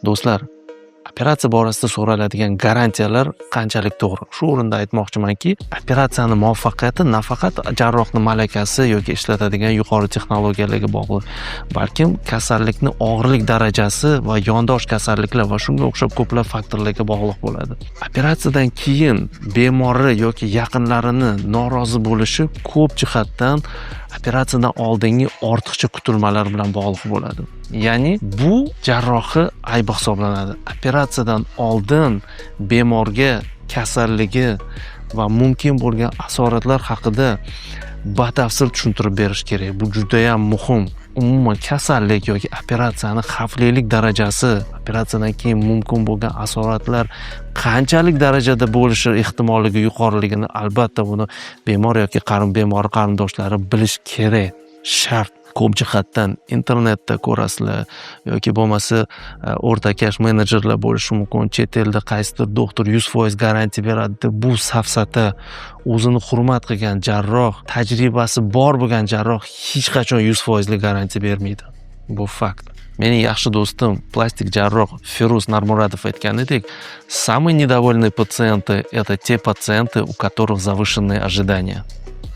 Do'stlar, operatsiya borasida so'raladigan garantiyalar qanchalik to'g'ri? Shu o'rinda aytmoqchimanki, operatsiyani muvaffaqiyati nafaqat jarrohning malakasi yoki ishlatadigan yuqori texnologiyalarga bog'liq, balkim kasallikni og'irlik darajasi va yondosh kasalliklar va shunga o'xshab ko'plab faktorlarga bog'liq bo'ladi. Operatsiyadan keyin bemori yoki yaqinlarini norozi bo'lishi ko'p jihatdan operatsiyadan oldingi ortiqcha kutilmalar bilan bog'liq bo'ladi. Ya'ni bu jarrohi aybi hisoblanadi. Operatsiyadan oldin bemorga kasalligi va mumkin bo'lgan asoratlar haqida batafsil tushuntirib berish kerak. Bu juda ham muhim. Umuman kasallik yoki operatsiyani xavflilik darajasi, operatsiyadan keyin mumkin bo'lgan asoratlar qanchalik darajada bo'lishi ehtimolligi yuqoriligini albatta buni bemor yoki bemor qarindoshlari bilish kerak. Shart. Ko'p jihatdan internetda ko'rasizlar yoki bo'lmasa o'rtakash menejerlar bo'lishi mumkin. Chet elda qaysidir doktor 100% garantiya beradi deb bu safsata. O'zini hurmat qilgan jarroh, tajribasi bor bo'lgan jarroh hech qachon 100% garantiya bermaydi. Bu fakt. Mening yaxshi do'stim, plastik jarroh Feruz Narmuradov aytganidek, самые недовольные пациенты – это те пациенты, у которых завышенные ожидания.